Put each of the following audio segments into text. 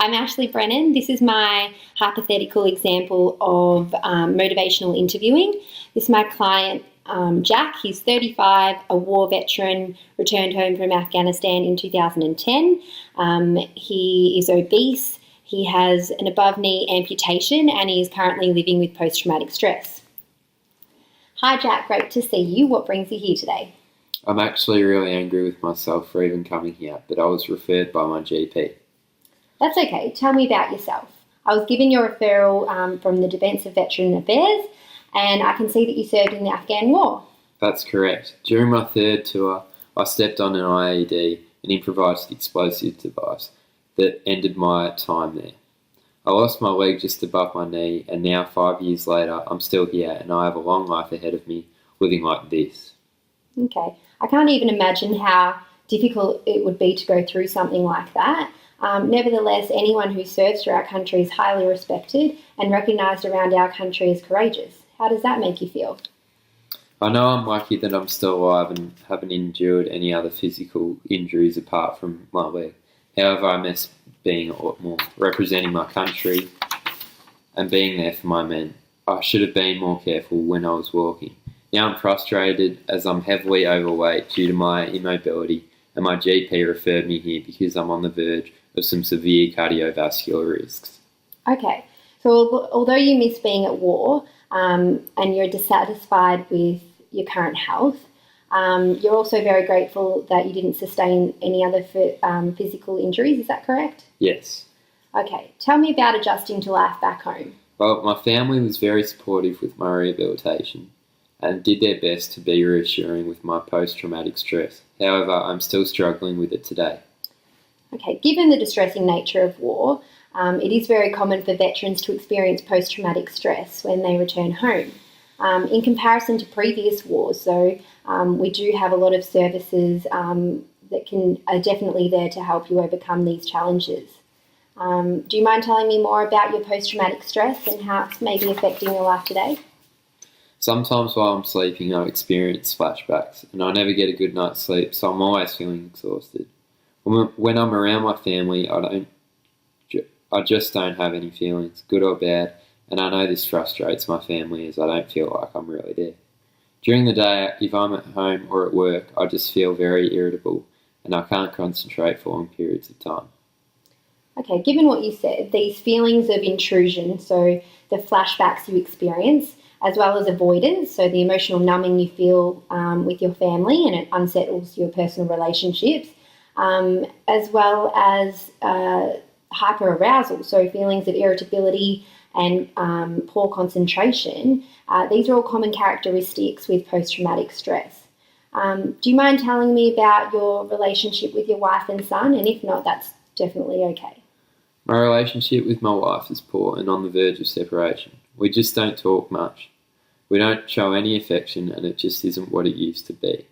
I'm Ashley Brennan. This is my hypothetical example of motivational interviewing. This is my client, Jack. He's 35, a war veteran, returned home from Afghanistan in 2010. He is obese. He has an above-knee amputation and he is currently living with post-traumatic stress. Hi, Jack. Great to see you. What brings you here today? I'm actually really angry with myself for even coming here, but I was referred by my GP. That's okay. Tell me about yourself. I was given your referral from the Defence of Veteran Affairs, and I can see that you served in the Afghan War. That's correct. During my third tour, I stepped on an IED, an improvised explosive device, that ended my time there. I lost my leg just above my knee, and now 5 years later, I'm still here, and I have a long life ahead of me living like this. Okay. I can't even imagine how difficult it would be to go through something like that. Nevertheless, anyone who serves for our country is highly respected and recognised around our country as courageous. How does that make you feel? I know I'm lucky that I'm still alive and haven't endured any other physical injuries apart from my leg. However, I miss being a lot more, representing my country and being there for my men. I should have been more careful when I was walking. Now I'm frustrated as I'm heavily overweight due to my immobility, and my GP referred me here because I'm on the verge of some severe cardiovascular risks. Okay, so although you miss being at war and you're dissatisfied with your current health, you're also very grateful that you didn't sustain any other physical injuries, is that correct? Yes. Okay, tell me about adjusting to life back home. Well, my family was very supportive with my rehabilitation and did their best to be reassuring with my post-traumatic stress. However, I'm still struggling with it today. Okay, given the distressing nature of war, it is very common for veterans to experience post-traumatic stress when they return home. In comparison to previous wars, though, we do have a lot of services that are definitely there to help you overcome these challenges. Do you mind telling me more about your post-traumatic stress and how it's maybe affecting your life today? Sometimes while I'm sleeping, I experience flashbacks, and I never get a good night's sleep, so I'm always feeling exhausted. When I'm around my family, I just don't have any feelings, good or bad, and I know this frustrates my family as I don't feel like I'm really there. During the day, if I'm at home or at work, I just feel very irritable, and I can't concentrate for long periods of time. Okay, given what you said, these feelings of intrusion, so the flashbacks you experience, as well as avoidance, so the emotional numbing you feel with your family and it unsettles your personal relationships, as well as hyperarousal, so feelings of irritability and poor concentration. These are all common characteristics with post-traumatic stress. Do you mind telling me about your relationship with your wife and son? And if not, that's definitely okay. My relationship with my wife is poor and on the verge of separation. We just don't talk much. We don't show any affection, and it just isn't what it used to be.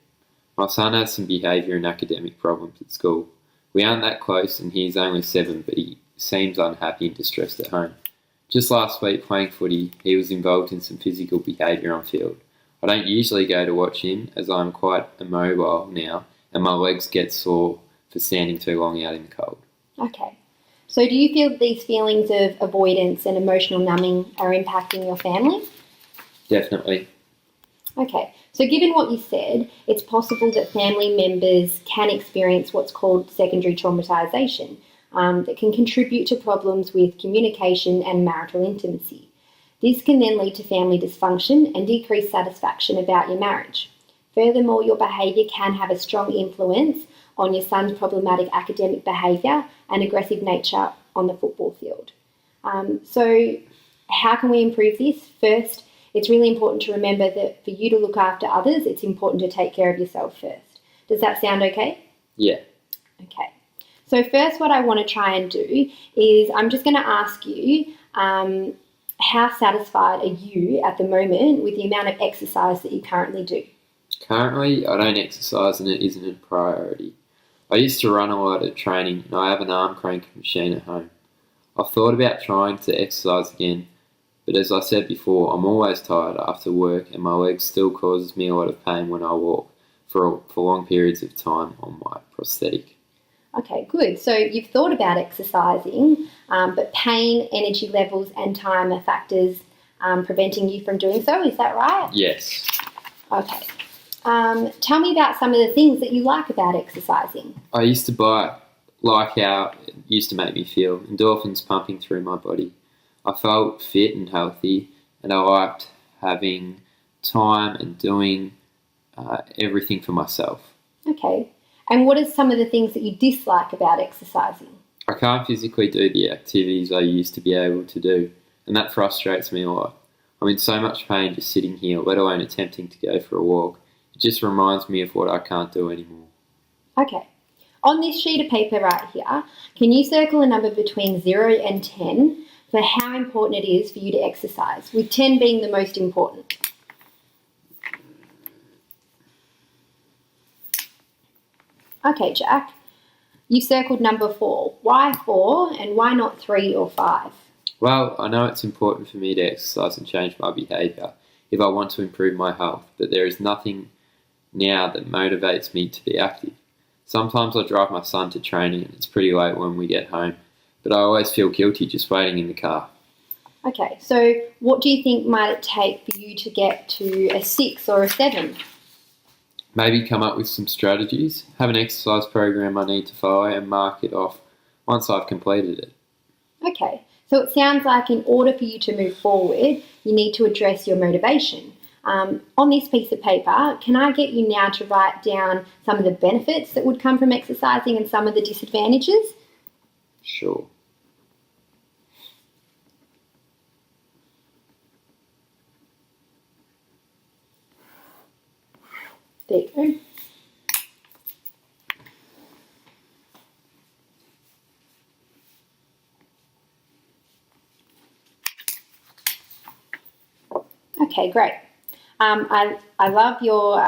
My son has some behaviour and academic problems at school. We aren't that close, and he's only 7, but he seems unhappy and distressed at home. Just last week, playing footy, he was involved in some physical behaviour on field. I don't usually go to watch him, as I'm quite immobile now, and my legs get sore for standing too long out in the cold. Okay. So do you feel that these feelings of avoidance and emotional numbing are impacting your family? Definitely. Okay, so given what you said, it's possible that family members can experience what's called secondary traumatisation that can contribute to problems with communication and marital intimacy. This can then lead to family dysfunction and decreased satisfaction about your marriage. Furthermore, your behaviour can have a strong influence on your son's problematic academic behaviour and aggressive nature on the football field. So how can we improve this? First, it's really important to remember that for you to look after others, it's important to take care of yourself first. Does that sound okay? Yeah. Okay. So first what I want to try and do is I'm just going to ask you how satisfied are you at the moment with the amount of exercise that you currently do? Currently, I don't exercise and it isn't a priority. I used to run a lot at training and I have an arm cranking machine at home. I've thought about trying to exercise again, but as I said before, I'm always tired after work and my leg still causes me a lot of pain when I walk for long periods of time on my prosthetic. Okay, good. So you've thought about exercising, but pain, energy levels, and time are factors preventing you from doing so. Is that right? Yes. Okay. Tell me about some of the things that you like about exercising. I used to like how it used to make me feel, endorphins pumping through my body. I felt fit and healthy, and I liked having time and doing everything for myself. Okay. And what are some of the things that you dislike about exercising? I can't physically do the activities I used to be able to do, and that frustrates me a lot. I'm in so much pain just sitting here, let alone attempting to go for a walk. It just reminds me of what I can't do anymore. Okay. On this sheet of paper right here, can you circle a number between 0 and 10 for how important it is for you to exercise, with 10 being the most important? Okay, Jack. You circled number 4. Why 4 and why not 3 or 5? Well, I know it's important for me to exercise and change my behaviour if I want to improve my health, but there is nothing now that motivates me to be active. Sometimes I drive my son to training and it's pretty late when we get home, but I always feel guilty just waiting in the car. Okay, so what do you think might it take for you to get to a 6 or a 7? Maybe come up with some strategies, have an exercise program I need to follow and mark it off once I've completed it. Okay, so it sounds like in order for you to move forward, you need to address your motivation. On this piece of paper, can I get you now to write down some of the benefits that would come from exercising and some of the disadvantages? Sure. There you go. Okay, great. I love your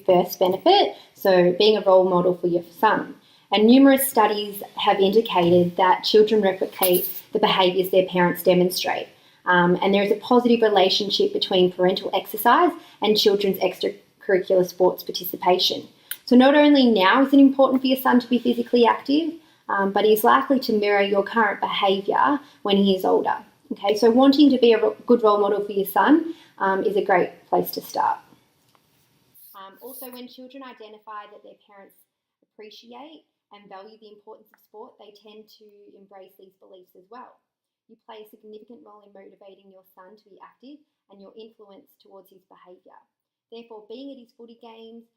first benefit, so being a role model for your son. And numerous studies have indicated that children replicate the behaviours their parents demonstrate. And there is a positive relationship between parental exercise and children's extracurricular sports participation. So not only now is it important for your son to be physically active, but he's likely to mirror your current behaviour when he is older. Okay, so wanting to be a good role model for your son is a great place to start. Also, when children identify that their parents appreciate and value the importance of sport, they tend to embrace these beliefs as well. You play a significant role in motivating your son to be active and your influence towards his behaviour. Therefore, being at his footy games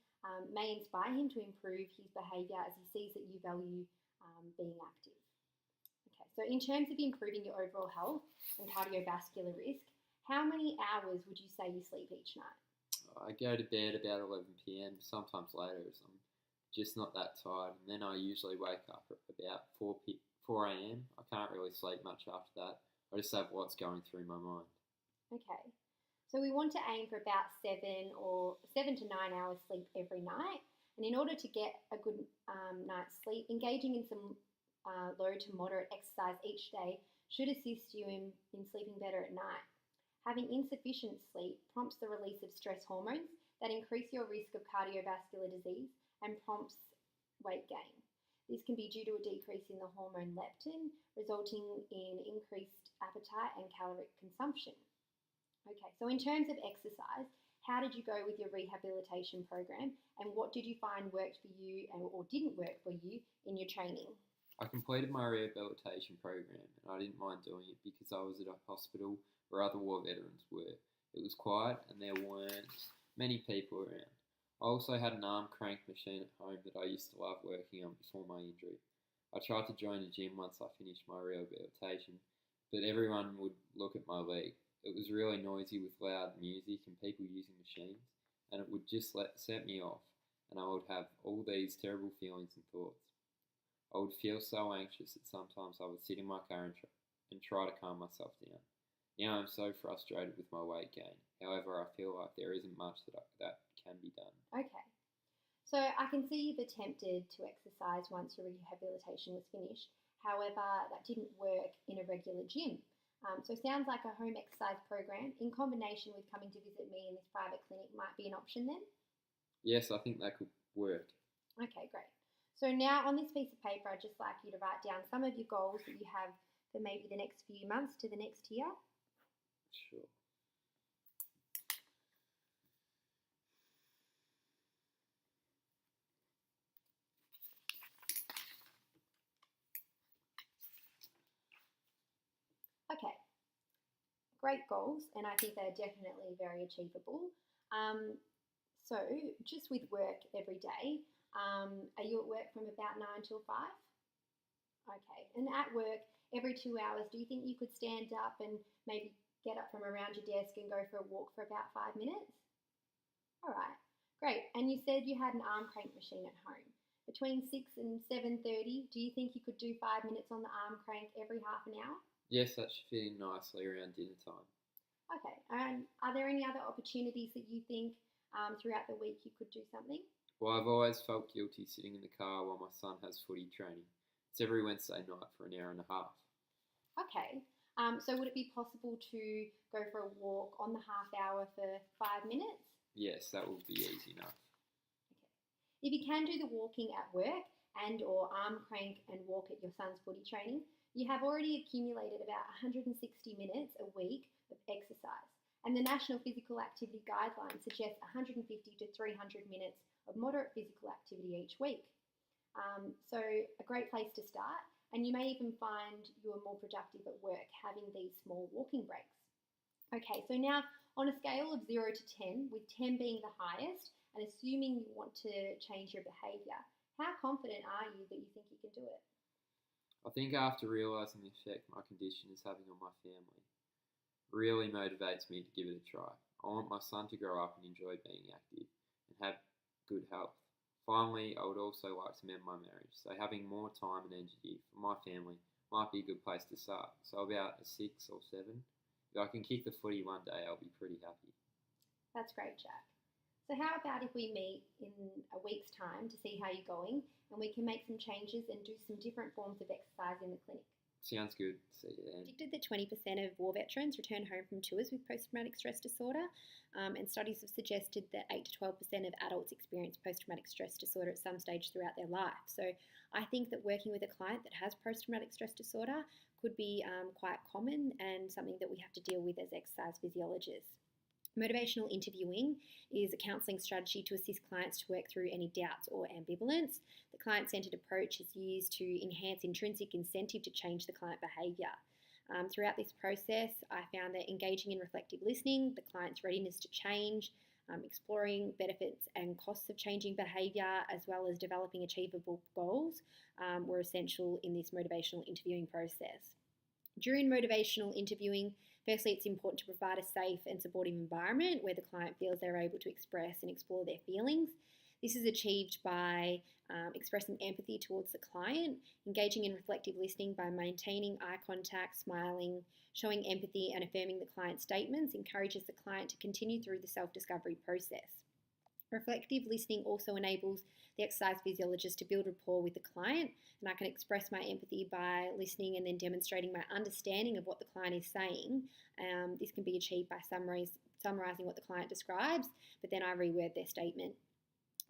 may inspire him to improve his behaviour as he sees that you value being active. Okay, so in terms of improving your overall health and cardiovascular risk, how many hours would you say you sleep each night? I go to bed about 11 p.m, sometimes later as I'm just not that tired, and then I usually wake up at about 4 a.m. I can't really sleep much after that. I just have lots going through my mind. Okay, so we want to aim for about 7 to 9 hours sleep every night. And in order to get a good night's sleep, engaging in some low to moderate exercise each day should assist you in sleeping better at night. Having insufficient sleep prompts the release of stress hormones that increase your risk of cardiovascular disease and prompts weight gain. This can be due to a decrease in the hormone leptin, resulting in increased appetite and caloric consumption. Okay, so in terms of exercise, how did you go with your rehabilitation program and what did you find worked for you or didn't work for you in your training? I completed my rehabilitation program and I didn't mind doing it because I was at a hospital where other war veterans were. It was quiet and there weren't many people around. I also had an arm crank machine at home that I used to love working on before my injury. I tried to join a gym once I finished my rehabilitation, but everyone would look at my leg. It was really noisy with loud music and people using machines, and it would just set me off, and I would have all these terrible feelings and thoughts. I would feel so anxious that sometimes I would sit in my car and try to calm myself down. Now I'm so frustrated with my weight gain. However, I feel like there isn't much that can be done. Okay, so I can see you've attempted to exercise once your rehabilitation was finished. However, that didn't work in a regular gym. So it sounds like a home exercise program in combination with coming to visit me in this private clinic might be an option then? Yes, I think that could work. Okay, great. So now on this piece of paper, I'd just like you to write down some of your goals that you have for maybe the next few months to the next year. Sure. Okay, great goals, and I think they're definitely very achievable. So just with work every day, are you at work from about 9 till 5? Okay, and at work every 2 hours, do you think you could stand up and maybe get up from around your desk and go for a walk for about 5 minutes? All right, great. And you said you had an arm crank machine at home. Between 6 and 7:30, do you think you could do 5 minutes on the arm crank every half an hour? Yes, that should fit in nicely around dinner time. Okay, and are there any other opportunities that you think throughout the week you could do something? Well, I've always felt guilty sitting in the car while my son has footy training. It's every Wednesday night for an hour and a half. Okay, so would it be possible to go for a walk on the half hour for 5 minutes? Yes, that will be easy enough. Okay. If you can do the walking at work and or arm crank and walk at your son's footy training, you have already accumulated about 160 minutes a week of exercise. And the National Physical Activity Guidelines suggest 150 to 300 minutes of moderate physical activity each week. So a great place to start, and you may even find you are more productive at work having these small walking breaks. Okay, so now on a scale of 0 to 10, with 10 being the highest, and assuming you want to change your behaviour, how confident are you that you think you can do it? I think after realising the effect my condition is having on my family, really motivates me to give it a try. I want my son to grow up and enjoy being active and have good health. Finally, I would also like to mend my marriage, so having more time and energy for my family might be a good place to start. So about a 6 or 7. If I can kick the footy one day, I'll be pretty happy. That's great, Jack. So how about if we meet in a week's time to see how you're going, and we can make some changes and do some different forms of exercise in the clinic? Sounds good. See you then. Predicted that 20% of war veterans return home from tours with post-traumatic stress disorder, and studies have suggested that 8 to 12% of adults experience post-traumatic stress disorder at some stage throughout their life. So I think that working with a client that has post-traumatic stress disorder could be quite common and something that we have to deal with as exercise physiologists. Motivational interviewing is a counselling strategy to assist clients to work through any doubts or ambivalence. The client-centred approach is used to enhance intrinsic incentive to change the client behaviour. Throughout this process, I found that engaging in reflective listening, the client's readiness to change, exploring benefits and costs of changing behaviour, as well as developing achievable goals, were essential in this motivational interviewing process. During motivational interviewing, firstly, it's important to provide a safe and supportive environment where the client feels they're able to express and explore their feelings. This is achieved by expressing empathy towards the client, engaging in reflective listening by maintaining eye contact, smiling, showing empathy and affirming the client's statements encourages the client to continue through the self-discovery process. Reflective listening also enables the exercise physiologist to build rapport with the client, and I can express my empathy by listening and then demonstrating my understanding of what the client is saying. This can be achieved by summarising what the client describes, but then I reword their statement.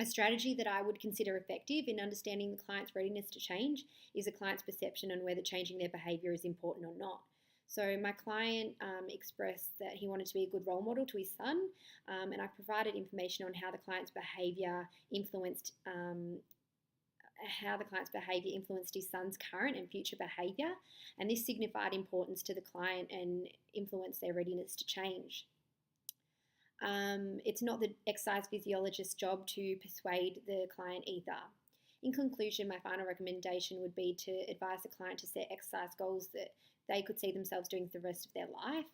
A strategy that I would consider effective in understanding the client's readiness to change is a client's perception on whether changing their behaviour is important or not. So my client expressed that he wanted to be a good role model to his son, and I provided information on how the client's behaviour influenced his son's current and future behaviour, and this signified importance to the client and influenced their readiness to change. It's not the exercise physiologist's job to persuade the client either. In conclusion, my final recommendation would be to advise the client to set exercise goals that they could see themselves doing for the rest of their life.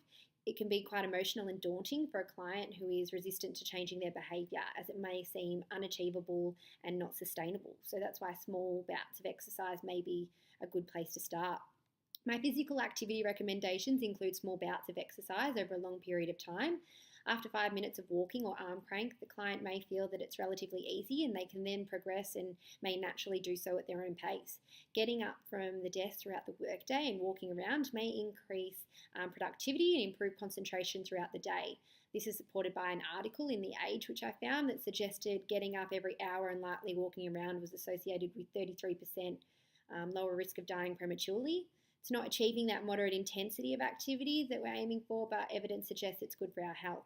It can be quite emotional and daunting for a client who is resistant to changing their behaviour, as it may seem unachievable and not sustainable. So that's why small bouts of exercise may be a good place to start. My physical activity recommendations include small bouts of exercise over a long period of time. After 5 minutes of walking or arm crank, the client may feel that it's relatively easy and they can then progress and may naturally do so at their own pace. Getting up from the desk throughout the workday and walking around may increase productivity and improve concentration throughout the day. This is supported by an article in The Age, which I found, that suggested getting up every hour and lightly walking around was associated with 33% lower risk of dying prematurely. It's not achieving that moderate intensity of activity that we're aiming for, but evidence suggests it's good for our health.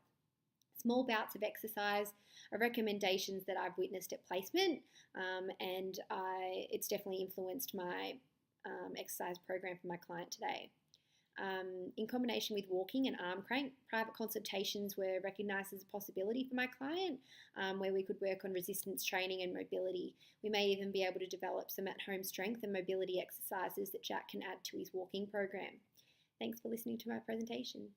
Small bouts of exercise are recommendations that I've witnessed at placement, and it's definitely influenced my exercise program for my client today. In combination with walking and arm crank, private consultations were recognised as a possibility for my client, where we could work on resistance training and mobility. We may even be able to develop some at-home strength and mobility exercises that Jack can add to his walking program. Thanks for listening to my presentation.